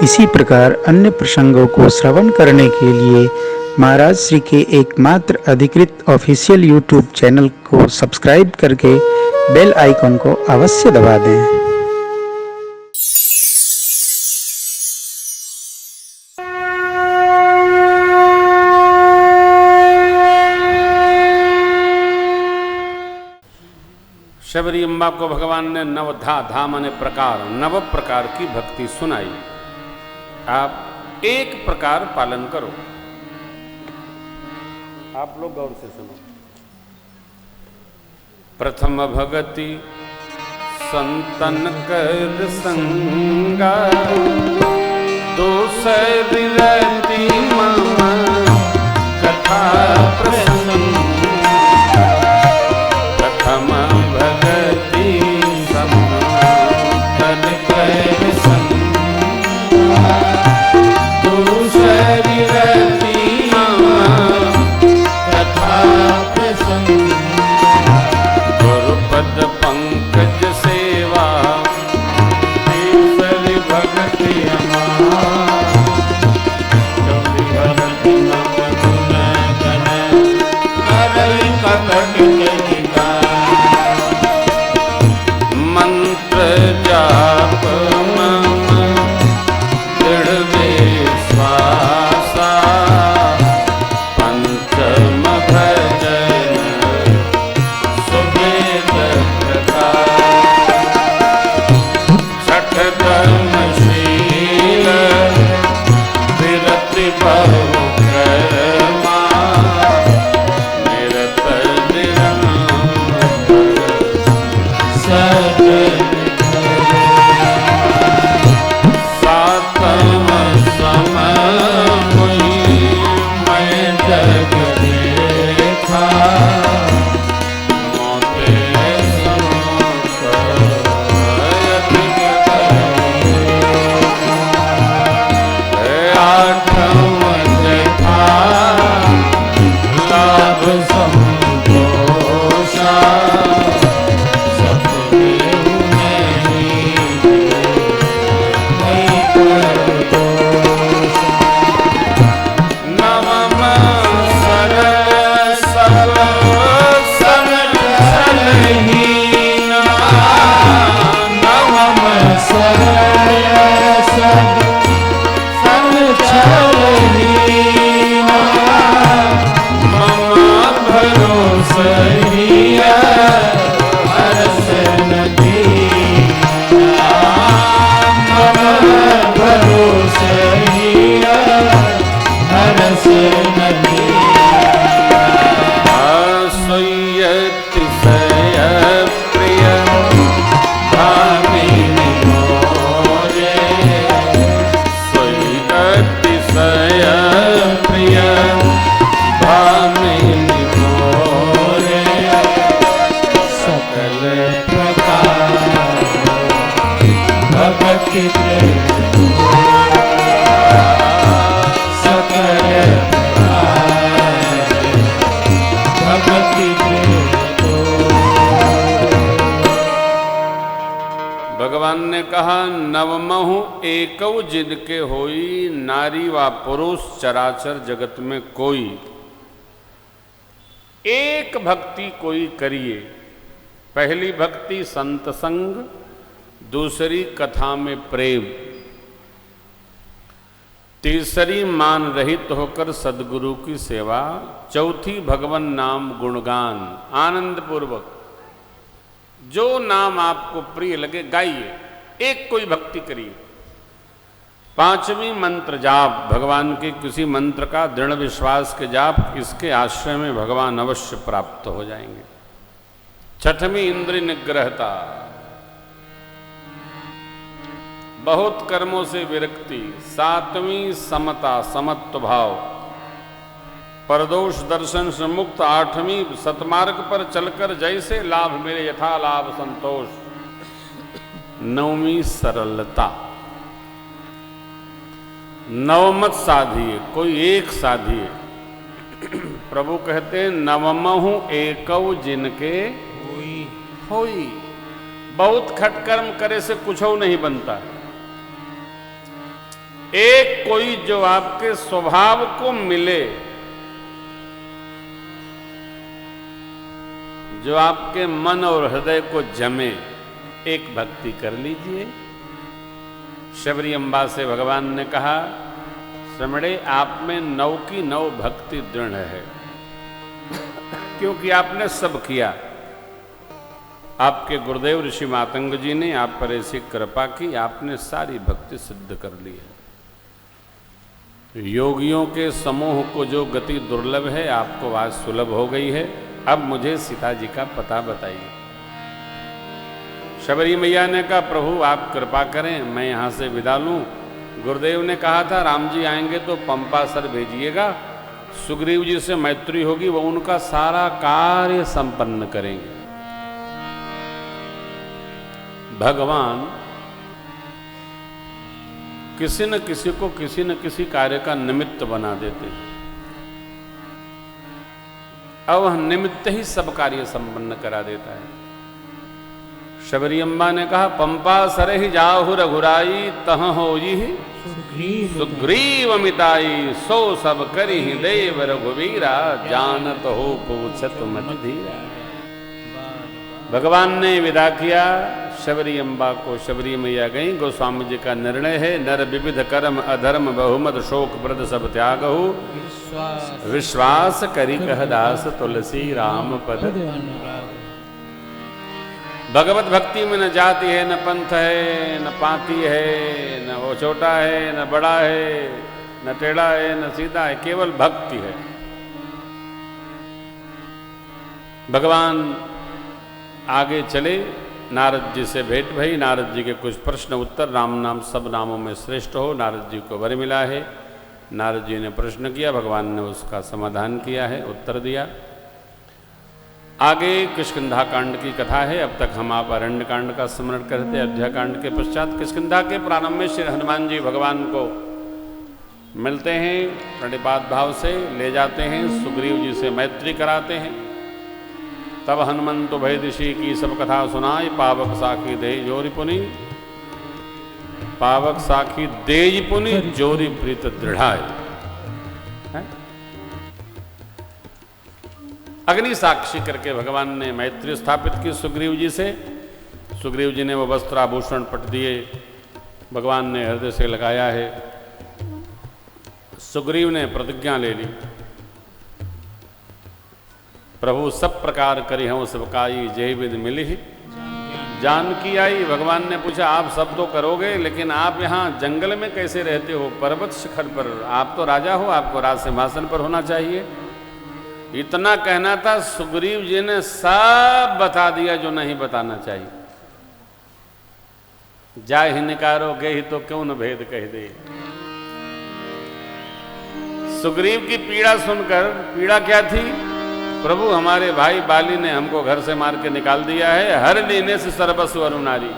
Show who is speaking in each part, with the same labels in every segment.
Speaker 1: इसी प्रकार अन्य प्रसंगों को श्रवण करने के लिए महाराज श्री के एकमात्र अधिकृत ऑफिशियल यूट्यूब चैनल को सब्सक्राइब करके बेल आइकन को अवश्य दबा दें।
Speaker 2: शबरी अम्बा को भगवान ने धा माने प्रकार, नव प्रकार की भक्ति सुनाई। आप एक प्रकार पालन करो। आप लोग गौर से सुनो। प्रथम भगति संतन कर संगा, दूसरी रति मम कथा प्रसंग। प्रथम भगति संतन कर संगा, दूसरी रति मम कथा प्रसंग। गुरुपद पंकज सेवा, तीसरी भगति हमार। चौथी भगति नव गुण गण, करई कपट के मंत्र जाप मम दृढ़ विश्वासा। पंचम भजन सुवेद प्रकाश। छठम शील विरति बहुक्रमा, निरत निरंतर सातम समय मैं जग देखा। मोते समुख अधिक आठम जथा लाभ संतोषा। भगवान ने कहा, नवमहु एकौ जिनके होई, नारी व पुरुष चराचर जगत में कोई। एक भक्ति कोई करिए। पहली भक्ति संत संग, दूसरी कथा में प्रेम, तीसरी मान रहित होकर सदगुरु की सेवा, चौथी भगवन नाम गुणगान आनंद पूर्वक। जो नाम आपको प्रिय लगे गाइए, एक कोई भक्ति करिए। पांचवी मंत्र जाप, भगवान के किसी मंत्र का दृढ़ विश्वास के जाप, इसके आश्रय में भगवान अवश्य प्राप्त हो जाएंगे। छठवीं इंद्रिय निग्रहता, बहुत कर्मों से विरक्ति। सातवीं समता, समत्व भाव, परदोष दर्शन से मुक्त। आठवीं सतमार्ग पर चलकर जैसे लाभ मिले यथा लाभ संतोष। नववीं सरलता, नवमत साधिए, कोई एक साधिए। प्रभु कहते नवमहु एकौ जिनके होई। बहुत खटकर्म करे से कुछ नहीं बनता। एक कोई जो आपके स्वभाव को मिले, जो आपके मन और हृदय को जमे, एक भक्ति कर लीजिए। शबरी अम्बा से भगवान ने कहा, श्रमणे आप में 9 की 9 भक्ति दृढ़ है, क्योंकि आपने सब किया। आपके गुरुदेव ऋषि मातंग जी ने आप पर ऐसी कृपा की, आपने सारी भक्ति सिद्ध कर ली है। योगियों के समूह को जो गति दुर्लभ है, आपको आज सुलभ हो गई है। अब मुझे सीता जी का पता बताइए। शबरी मैया ने कहा, प्रभु आप कृपा करें, मैं यहाँ से विदा लूँ। गुरुदेव ने कहा था, राम जी आएंगे तो पंपासर भेजिएगा, सुग्रीव जी से मैत्री होगी, वो उनका सारा कार्य संपन्न करेंगे। भगवान किसी न किसी को किसी न किसी कार्य का निमित्त बना देते हैं। अब वह निमित्त ही सब कार्य संपन्न करा देता है। शबरी अम्बा ने कहा, पंपा सर ही जाहु रघुराई, तह हो ही सुग्रीव मिताई, सो सब करी देव रघुवीरा, जानत हो पूछत मत धीरा। भगवान ने विदा किया शबरी अम्बा को। शबरी मैया गई। गोस्वामी जी का निर्णय है, नर विविध कर्म अधर्म बहुमत शोक प्रद सब त्यागहु, विश्वास करी कह दास तुलसी राम पद। भगवत भक्ति में न जाति है, न पंथ है, न पाती है, न वो छोटा है, न बड़ा है, न टेढ़ा है, न सीधा है, केवल भक्ति है। भगवान आगे चले, नारद जी से भेंट भई। नारद जी के कुछ प्रश्न उत्तर, राम नाम सब नामों में श्रेष्ठ हो, नारद जी को वर मिला है। नारद जी ने प्रश्न किया, भगवान ने उसका समाधान किया है, उत्तर दिया। आगे किष्किंधा कांड की कथा है। अब तक हम आप अरण्य कांड का स्मरण करते। अयोध्या कांड के पश्चात किष्किंधा के प्रारंभ में श्री हनुमान जी भगवान को मिलते हैं, प्रणिपात भाव से ले जाते हैं, सुग्रीव जी से मैत्री कराते हैं। तब हनुमंत भय दिशी की सब कथा सुनाई, पावक साखी दे जोरी पुनि, पावक साखी देज पुनि, जोरी प्रीत दृढ़ाए। अग्नि साक्षी करके भगवान ने मैत्री स्थापित की सुग्रीव जी से। सुग्रीव जी ने वो वस्त्र आभूषण पट दिए, भगवान ने हृदय से लगाया है। सुग्रीव ने प्रतिज्ञा ले ली, प्रभु सब प्रकार करी हूँ सबकाई, जय विद मिली जानकी आई। भगवान ने पूछा, आप सब तो करोगे, लेकिन आप यहाँ जंगल में कैसे रहते हो, पर्वत शिखर पर? आप तो राजा हो, आपको राज सिंहासन पर होना चाहिए। इतना कहना था, सुग्रीव जी ने सब बता दिया जो नहीं बताना चाहिए। जाय ही निकारो गए ही तो क्यों न भेद कह दे। सुग्रीव की पीड़ा सुनकर, पीड़ा क्या थी? प्रभु हमारे भाई बाली ने हमको घर से मार के निकाल दिया है, हर लेने से सर्वस्व अरु नारी।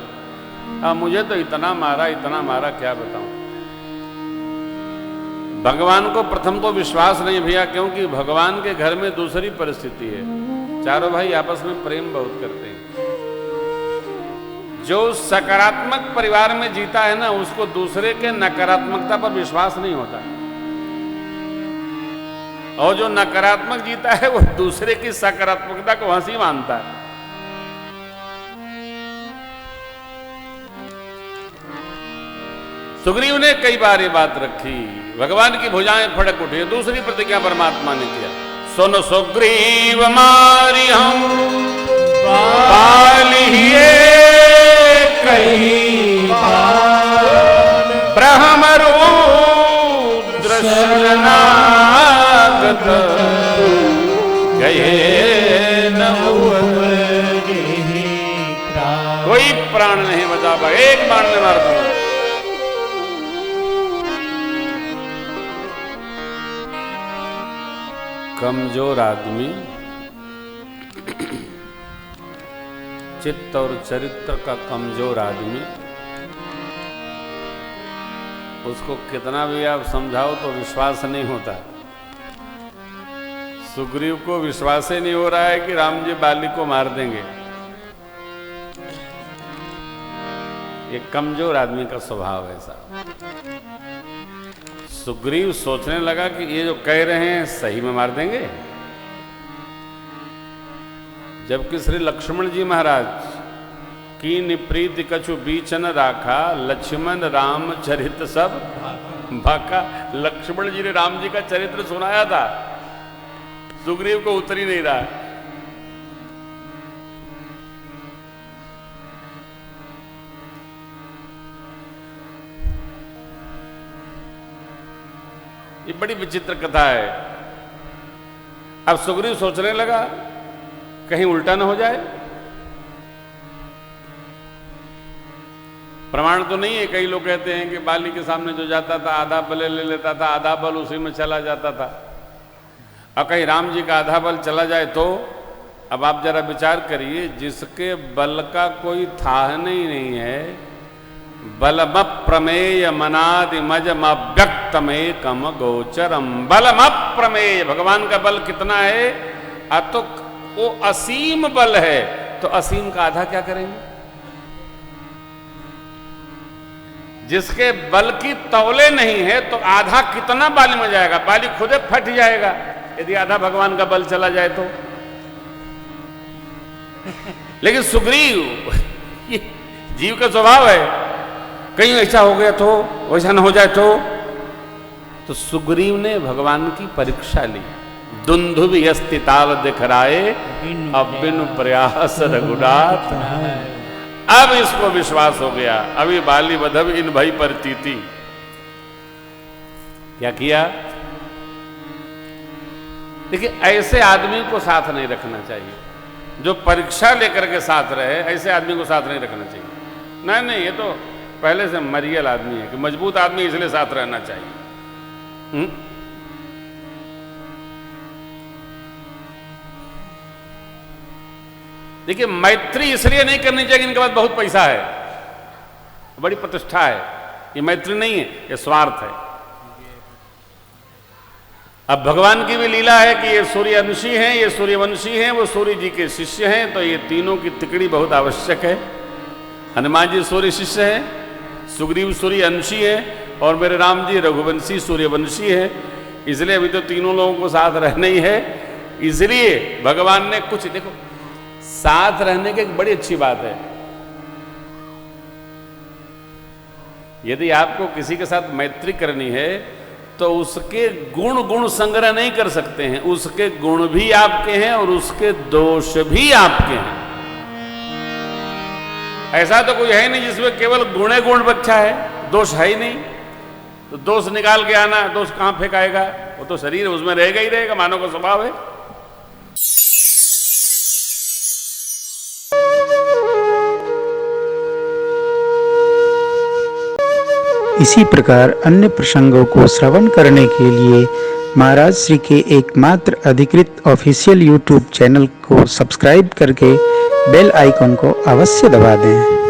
Speaker 2: अब मुझे तो इतना मारा क्या बताऊं। भगवान को प्रथम तो विश्वास नहीं भैया, क्योंकि भगवान के घर में दूसरी परिस्थिति है। चारों भाई आपस में प्रेम बहुत करते हैं। जो सकारात्मक परिवार में जीता है ना, उसको दूसरे के नकारात्मकता पर विश्वास नहीं होता, और जो नकारात्मक जीता है वो दूसरे की सकारात्मकता को हंसी मानता है। सुग्रीव ने कई बार ये बात रखी, भगवान की भुजाएं फड़क उठी। दूसरी प्रतिज्ञा परमात्मा ने किया, सुन सुग्रीव मारी हम बालिए कई ब्रह्मरू शरणागत गए न कोई प्राण नहीं बचा पाए, एक बाण में मार दूंगा। कमजोर आदमी चित्त और चरित्र का कमजोर आदमी, उसको कितना भी आप समझाओ तो विश्वास नहीं होता। सुग्रीव को विश्वास ही नहीं हो रहा है कि राम जी बाली को मार देंगे। ये कमजोर आदमी का स्वभाव है ऐसा। सुग्रीव सोचने लगा कि ये जो कह रहे हैं सही में मार देंगे, जबकि श्री लक्ष्मण जी महाराज की निप्रीति कछु बीचन राखा, लक्ष्मण राम चरित सब भाका। लक्ष्मण जी ने राम जी का चरित्र सुनाया था, सुग्रीव को उतर ही नहीं रहा। ये बड़ी विचित्र कथा है। अब सुग्रीव सोचने लगा कहीं उल्टा न हो जाए। प्रमाण तो नहीं है, कई लोग कहते हैं कि बाली के सामने जो जाता था आधा बल ले लेता था, आधा बल उसी में चला जाता था। और कहीं राम जी का आधा बल चला जाए तो अब आप जरा विचार करिए, जिसके बल का कोई था नहीं है, बलम प्रमेय मनादिमजम अव्यक्तमेकम गोचरम। बलम प्रमेय, भगवान का बल कितना है? तो वो असीम बल है, तो असीम का आधा क्या करेंगे? जिसके बल की तौले नहीं है तो आधा कितना बाली में जाएगा? बाली खुदे फट जाएगा यदि आधा भगवान का बल चला जाए तो। लेकिन सुग्रीव, ये जीव का स्वभाव है, कहीं ऐसा हो गया तो, वैसा न हो जाए तो सुग्रीव ने भगवान की परीक्षा ली। दुंदुभ यस्ति ताल दिखराए, अब बिनु प्रयास रघुनाथ। अब इसको विश्वास हो गया, अभी बाली बधव इन भई परतीति। क्या किया? देखिए, ऐसे आदमी को साथ नहीं रखना चाहिए, जो परीक्षा लेकर के साथ रहे, ऐसे आदमी को साथ नहीं रखना चाहिए। नहीं, ये तो पहले से मरियल आदमी है कि मजबूत आदमी, इसलिए साथ रहना चाहिए। देखिए, मैत्री इसलिए नहीं करनी चाहिए इनके पास बहुत पैसा है, बड़ी प्रतिष्ठा है। ये मैत्री नहीं है, ये स्वार्थ है। अब भगवान की भी लीला है कि ये सूर्यवंशी हैं, ये सूर्यवंशी हैं, वो सूर्य जी के शिष्य हैं, तो ये तीनों की तिकड़ी बहुत आवश्यक है। हनुमान जी सूर्य शिष्य हैं, सुग्रीव सूर्यवंशी है, और मेरे राम जी रघुवंशी सूर्यवंशी है। इसलिए अभी तो तीनों लोगों को साथ रहना ही है। इसलिए भगवान ने कुछ, देखो, साथ रहने की एक बड़ी अच्छी बात है। यदि आपको किसी के साथ मैत्री करनी है तो उसके गुण संग्रह नहीं कर सकते हैं, उसके गुण भी आपके हैं और उसके दोष भी आपके हैं। ऐसा तो कोई है नहीं जिसमें केवल गुणे गुण बच्चा है, दोष है ही नहीं। तो दोष निकाल के आना, दोष कहां फेंकाएगा? वो तो शरीर उसमें रहेगा ही रहेगा, मानव का स्वभाव है।
Speaker 1: इसी प्रकार अन्य प्रसंगों को श्रवण करने के लिए महाराज श्री के एकमात्र अधिकृत ऑफिशियल यूट्यूब चैनल को सब्सक्राइब करके बेल आइकन को अवश्य दबा दें।